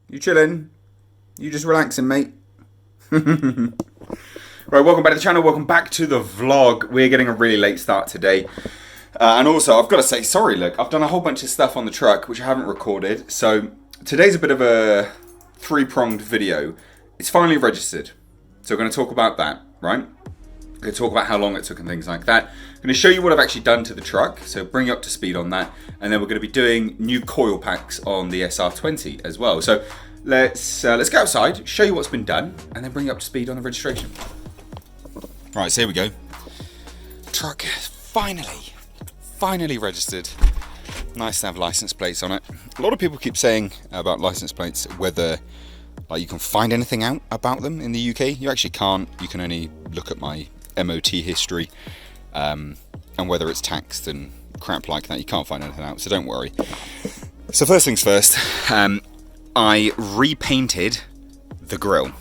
You chilling? You just relaxing, mate? Right, welcome back to the channel. Welcome back to the vlog. We're getting a really late start today. And also, I've got to say, sorry, look, I've done a whole bunch of stuff on the truck, which I haven't recorded. So, today's a bit of a three-pronged video. It's finally registered. So, we're going to talk about that, right? We're going to talk about how long it took and things like that. I'm going to show you what I've actually done to the truck, so bring you up to speed on that. And then we're going to be doing new coil packs on the SR20 as well. So, let's go outside, show you what's been done, and then bring you up to speed on the registration. Right, so here we go. Truck finally registered. Nice to have license plates on it. A lot of people keep saying about license plates whether like you can find anything out about them in the UK. You actually can't. You can only look at my MOT history and whether it's taxed and crap like that. You can't find anything out, so don't worry. So first things first, I repainted the grille.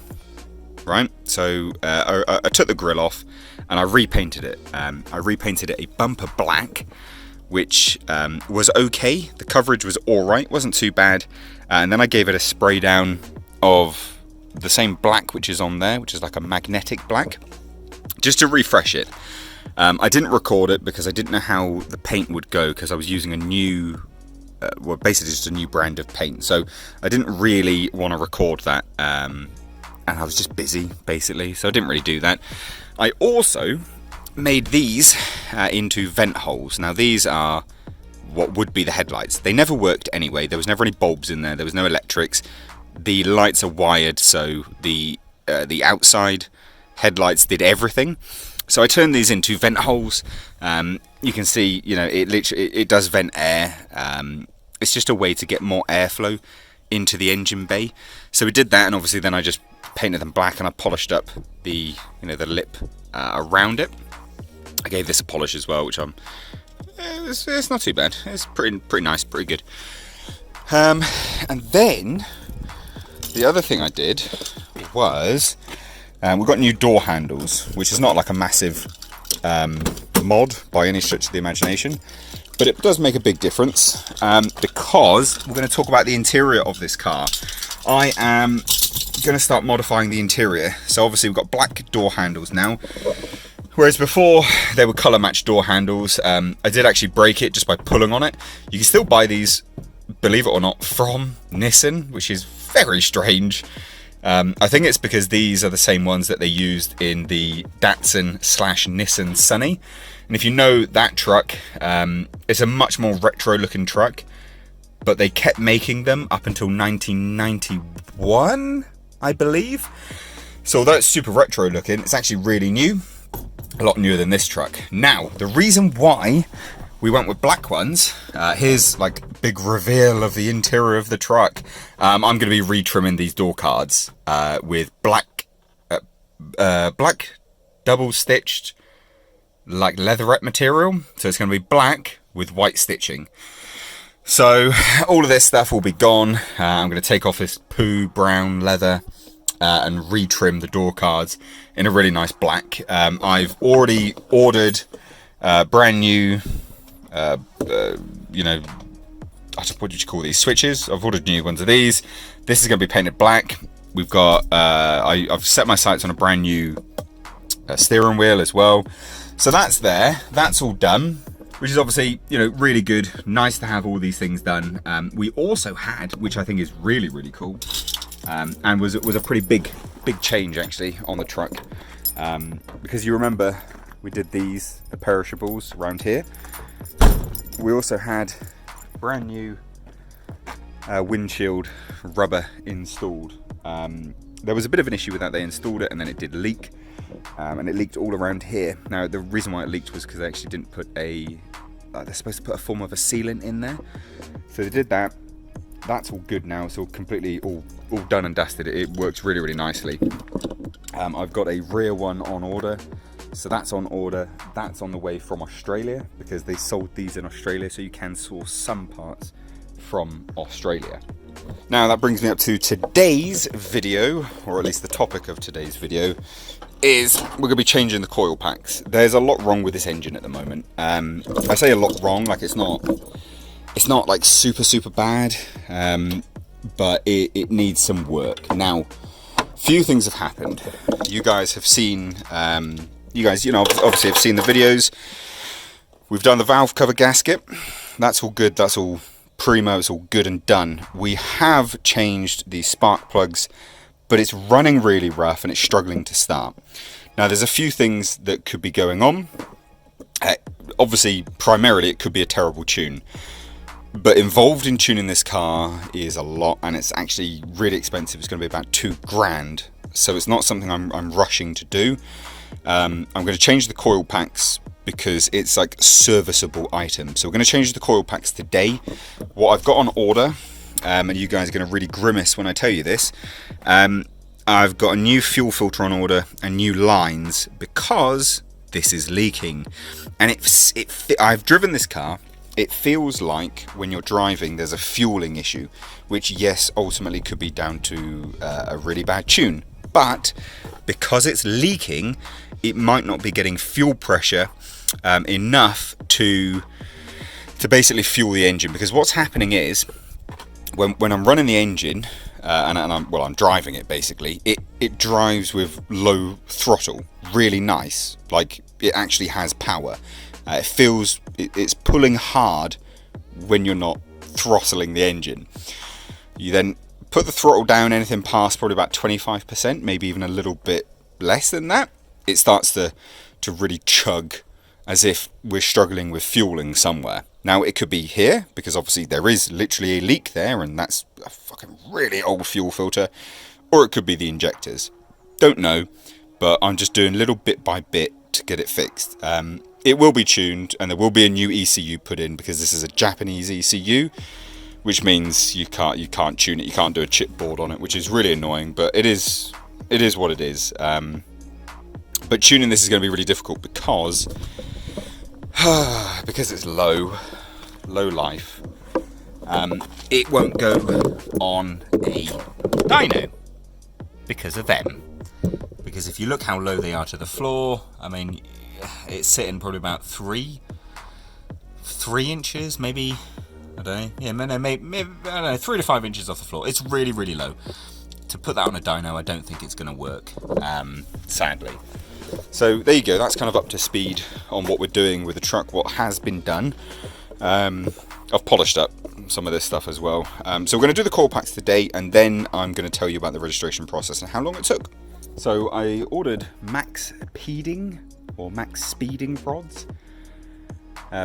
Right, so I took the grille off and I repainted it. I repainted it a bumper black, which was okay. The coverage was alright, wasn't too bad. And then I gave it a spray down of the same black which is on there, which is like a magnetic black, just to refresh it. I didn't record it because I didn't know how the paint would go because I was using a new, well, basically just a new brand of paint. So I didn't really want to record that. And I was just busy, basically, so I didn't really do that. I also made these into vent holes. Now, these are what would be the headlights. They never worked anyway. There was never any bulbs in there. There was no electrics. The lights are wired, so the outside headlights did everything. So I turned these into vent holes. You can see, you know, it does vent air. It's just a way to get more airflow into the engine bay. So we did that, and obviously then I just painted them black and I polished up the the lip around it. I gave this a polish as well, which it's not too bad. It's pretty nice, pretty good. And then the other thing I did was we got new door handles, which is not like a massive mod by any stretch of the imagination, but it does make a big difference because we're going to talk about the interior of this car. I am going to start modifying the interior. So obviously we've got black door handles now, whereas before they were colour matched door handles. I did actually break it just by pulling on it. You can still buy these, believe it or not, from Nissan, which is very strange. I think it's because these are the same ones that they used in the Datsun / Nissan Sunny. And if you know that truck, it's a much more retro looking truck, but they kept making them up until 1991, I believe. So although it's super retro looking, it's actually really new, a lot newer than this truck. Now, the reason why we went with black ones, here's like big reveal of the interior of the truck. I'm going to be retrimming these door cards with black double stitched like leatherette material. So it's going to be black with white stitching. So all of this stuff will be gone. I'm going to take off this poo brown leather and retrim the door cards in a really nice black. I've already ordered brand new, what did you call these, switches. I've ordered new ones of these. This is going to be painted black. We've got, I've set my sights on a brand new steering wheel as well. So that's there. That's all done, which is obviously, really good. Nice to have all these things done. We also had, which I think is really, really cool, and was a pretty big change actually on the truck, because you remember we did the perishables around here. We also had brand new windshield rubber installed. There was a bit of an issue with that. They installed it and then it did leak. And it leaked all around here. Now, the reason why it leaked was because they actually didn't put they're supposed to put a form of a sealant in there. So they did that. That's all good now. It's all completely all done and dusted. It works really, really nicely. I've got a rear one on order. So that's on order. That's on the way from Australia because they sold these in Australia. So you can source some parts from Australia. Now that brings me up to today's video, or at least the topic of today's video, is we're going to be changing the coil packs. There's a lot wrong with this engine at the moment. I say a lot wrong, like it's not like super bad, but it needs some work. Now, few things have happened. You guys have seen, obviously have seen the videos. We've done the valve cover gasket. That's all good. That's all primo. It's all good and done. We have changed the spark plugs, but it's running really rough and it's struggling to start. Now, there's a few things that could be going on. Obviously, primarily, it could be a terrible tune. But involved in tuning this car is a lot, and it's actually really expensive. It's going to be about £2,000, so it's not something I'm rushing to do. I'm going to change the coil packs because it's like a serviceable item. So we're going to change the coil packs today. What I've got on order, and you guys are going to really grimace when I tell you this, I've got a new fuel filter on order and new lines because this is leaking. And I've driven this car. It feels like when you're driving there's a fueling issue, which yes, ultimately could be down to a really bad tune. But because it's leaking, it might not be getting fuel pressure enough to basically fuel the engine. Because what's happening is when I'm running the engine and I'm driving it basically, it drives with low throttle, really nice, like it actually has power. It feels it's pulling hard when you're not throttling the engine. You then put the throttle down anything past probably about 25%, maybe even a little bit less than that. It starts to really chug as if we're struggling with fueling somewhere. Now, it could be here because obviously there is literally a leak there and that's a fucking really old fuel filter, or it could be the injectors. Don't know, but I'm just doing little bit by bit to get it fixed. It will be tuned and there will be a new ECU put in because this is a Japanese ECU, which means you can't tune it, you can't do a chipboard on it, which is really annoying, but it is what it is. But tuning this is going to be really difficult because it's low life. It won't go on a dyno because of them. Because if you look how low they are to the floor, I mean, it's sitting probably about 3 inches, maybe. I don't know. Yeah, maybe I don't know, 3 to 5 inches off the floor. It's really, really low. To put that on a dyno, I don't think it's going to work, sadly. So there you go. That's kind of up to speed on what we're doing with the truck. What has been done. I've polished up some of this stuff as well. So we're going to do the coil packs today, and then I'm going to tell you about the registration process and how long it took. So I ordered max speeding rods,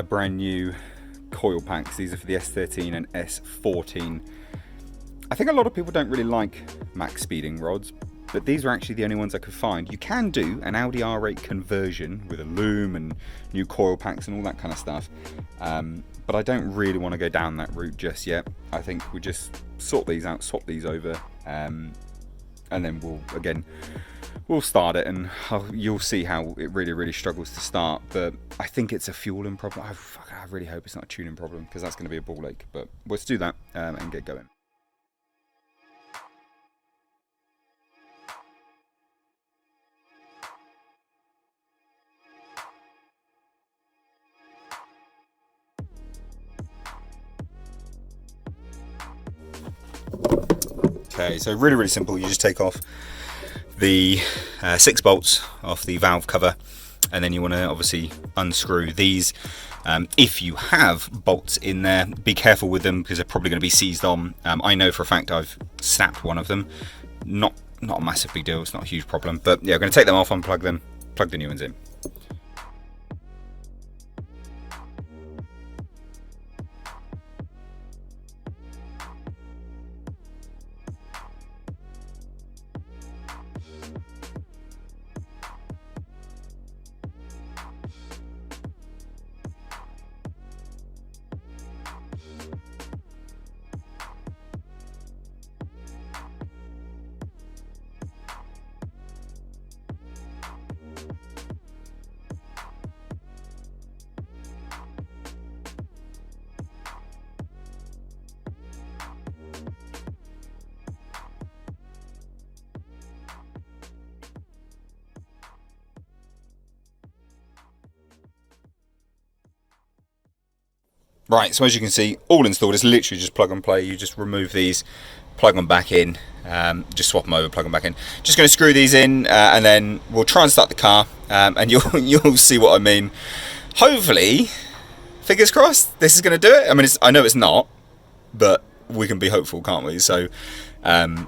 brand new coil packs. These are for the S13 and S14. I think a lot of people don't really like max speeding rods, but these are actually the only ones I could find. You can do an Audi R8 conversion with a loom and new coil packs and all that kind of stuff, but I don't really want to go down that route just yet. I think we just sort these out, swap these over, and then we'll start it, and you'll see how it really, really struggles to start. But I think it's a fueling problem. I really hope it's not a tuning problem, because that's going to be a ball ache. But let's do that and get going. Okay, so really, really simple. You just take off the 6 bolts off the valve cover, and then you want to obviously unscrew these. If you have bolts in there, be careful with them because they're probably going to be seized on. I know for a fact I've snapped one of them. Not a massive big deal, it's not a huge problem, but yeah, I'm going to take them off, unplug them, plug the new ones in. Right, so as you can see, all installed. It's literally just plug and play. You just remove these plug them back in. Just swap them over, plug them back in. Just going to screw these in, and then we'll try and start the car, and you'll see what I mean. Hopefully, fingers crossed, this is going to do it. I mean, I know it's not, but we can be hopeful, can't we? So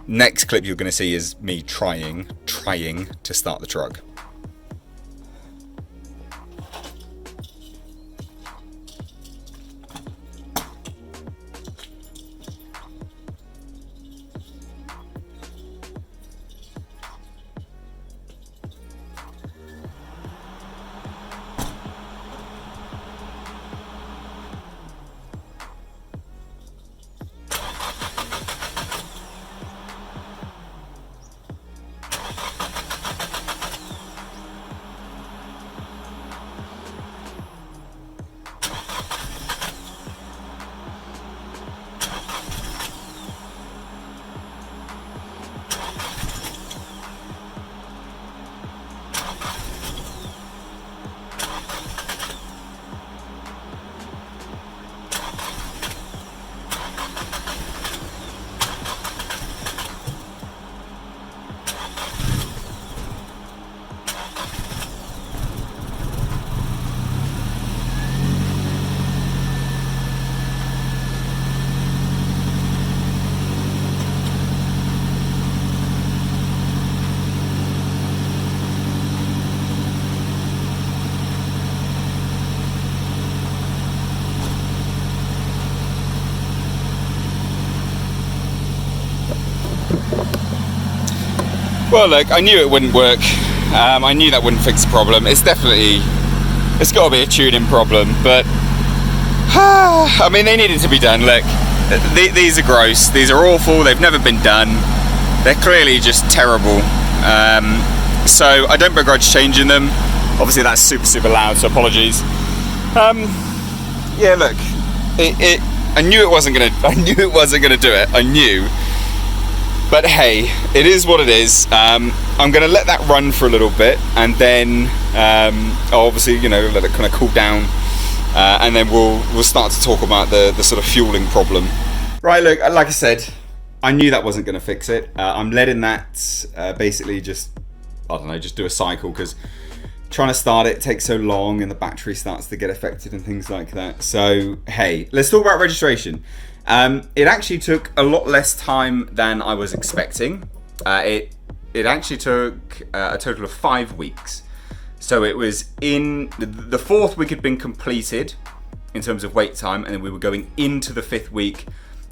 next clip you're going to see is me trying to start the truck. Well, look, I knew it wouldn't work. I knew that wouldn't fix the problem. It's got to be a tuning problem, but I mean, they needed to be done. Look, these are gross. These are awful. They've never been done. They're clearly just terrible. So I don't begrudge changing them. Obviously, that's super loud, so apologies. Yeah, look, I knew it wasn't gonna do it. I knew. But hey, it is what it is. I'm going to let that run for a little bit, and then obviously, let it kind of cool down, and then we'll start to talk about the sort of fueling problem. Right, look, like I said, I knew that wasn't going to fix it. I'm letting that basically just do a cycle, because trying to start it takes so long, and the battery starts to get affected and things like that. So hey, let's talk about registration. It actually took a lot less time than I was expecting. It actually took a total of 5 weeks. So it was in the 4th week had been completed in terms of wait time, and then we were going into the 5th week,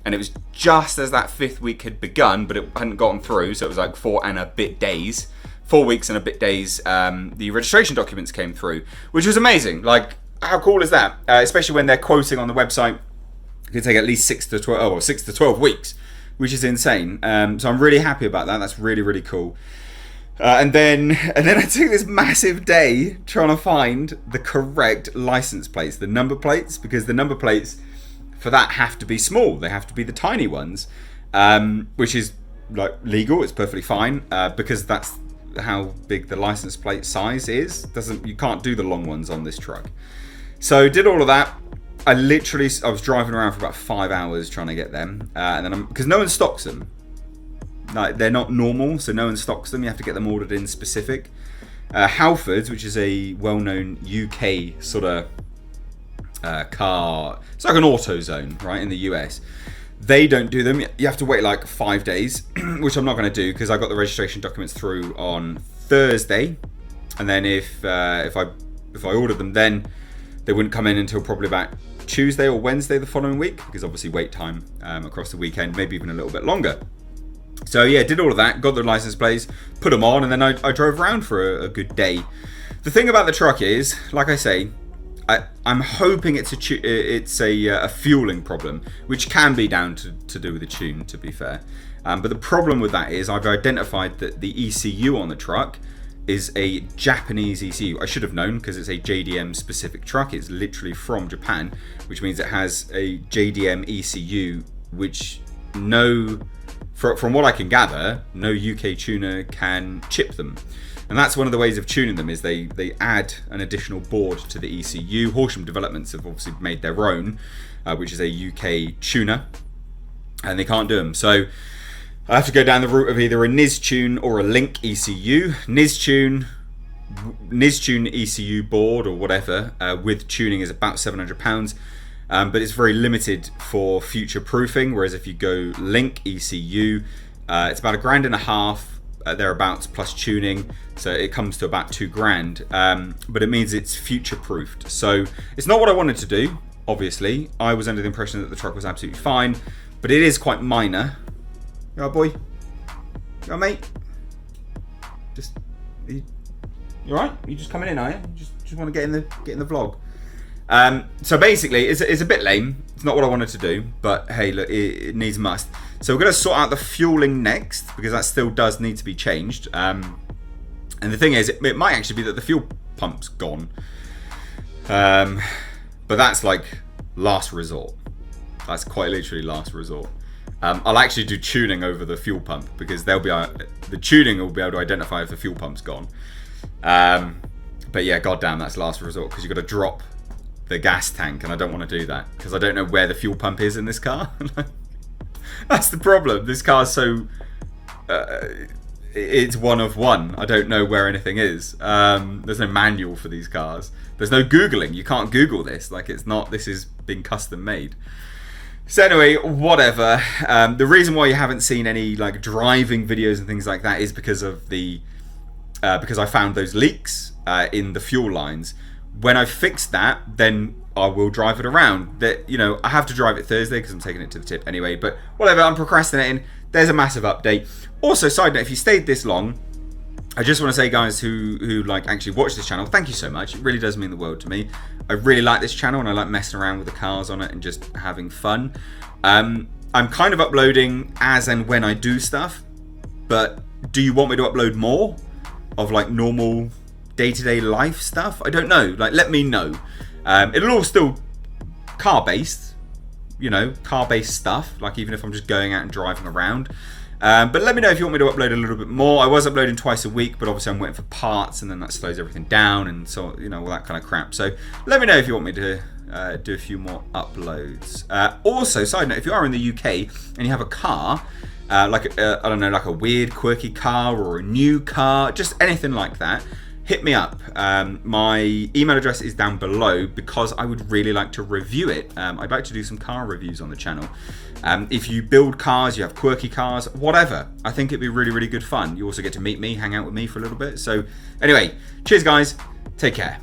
and it was just as that 5th week had begun, but it hadn't gotten through, so it was like 4 and a bit days. 4 weeks and a bit days, the registration documents came through, which was amazing. Like, how cool is that? Especially when they're quoting on the website, it could take at least 6 to 12 weeks, which is insane. So I'm really happy about that. That's really cool. And then I took this massive day trying to find the correct license plates, the number plates, because the number plates for that have to be small. They have to be the tiny ones, which is like legal. It's perfectly fine, because that's how big the license plate size is. You can't do the long ones on this truck. So did all of that. I was driving around for about 5 hours trying to get them, and then because no one stocks them. Like, they're not normal, so no one stocks them. You have to get them ordered in specific. Halfords, which is a well-known UK sort of car, it's like an AutoZone, right, in the US. They don't do them. You have to wait like 5 days, which I'm not going to do, because I got the registration documents through on Thursday, and then if I ordered them, then they wouldn't come in until probably about Tuesday or Wednesday the following week, because obviously wait time across the weekend, maybe even a little bit longer. So yeah, did all of that, got the license plates, put them on, and then I drove around for a good day. The thing about the truck is, like I say, I'm hoping it's a fueling problem, which can be down to do with the tune, to be fair. But the problem with that is I've identified that the ECU on the truck is a Japanese ECU. I should have known, because it's a JDM specific truck. It's literally from Japan, which means it has a JDM ECU, which from what I can gather, no UK tuner can chip them. And that's one of the ways of tuning them, is they add an additional board to the ECU. Horsham Developments have obviously made their own, which is a UK tuner, and they can't do them. So I have to go down the route of either a Nistune or a Link ECU. Nistune ECU board or whatever with tuning is about £700, but it's very limited for future proofing. Whereas if you go Link ECU, it's about £1,500 thereabouts plus tuning, so it comes to about £2,000. But it means it's future proofed. So it's not what I wanted to do. Obviously, I was under the impression that the truck was absolutely fine, but it is quite minor. You alright, boy? You alright, mate? You alright? You just coming in, are you? Just want to get in the vlog. So basically, it's a bit lame. It's not what I wanted to do, but hey, look, it needs must. So we're going to sort out the fueling next, because that still does need to be changed. And the thing is, it might actually be that the fuel pump's gone. But that's like last resort. That's quite literally last resort. I'll actually do tuning over the fuel pump, because the tuning will be able to identify if the fuel pump's gone. But yeah, goddamn, that's last resort, because you've got to drop the gas tank, and I don't want to do that because I don't know where the fuel pump is in this car. That's the problem. This car's so it's one of one. I don't know where anything is. There's no manual for these cars. There's no Googling. You can't Google this. Like, it's not. This is being custom made. So anyway, whatever. The reason why you haven't seen any like driving videos and things like that is because of because I found those leaks in the fuel lines. When I fixed that, then I will drive it around. I have to drive it Thursday because I'm taking it to the tip anyway. But whatever, I'm procrastinating. There's a massive update. Also, side note, if you stayed this long, I just want to say, guys, who like actually watch this channel, thank you so much. It really does mean the world to me. I really like this channel, and I like messing around with the cars on it and just having fun. I'm kind of uploading as and when I do stuff, but do you want me to upload more of like normal day-to-day life stuff? I don't know. Like, let me know. It'll all still car-based, car-based stuff, like even if I'm just going out and driving around. But let me know if you want me to upload a little bit more. I was uploading twice a week, but obviously I'm waiting for parts, and then that slows everything down, and so, all that kind of crap. So let me know if you want me to do a few more uploads. Also, side note, if you are in the UK and you have a car, I don't know, like a weird, quirky car or a new car, just anything like that, hit me up. My email address is down below, because I would really like to review it. I'd like to do some car reviews on the channel. If you build cars, you have quirky cars, whatever, I think it'd be really, really good fun. You also get to meet me, hang out with me for a little bit. So anyway, cheers guys, take care.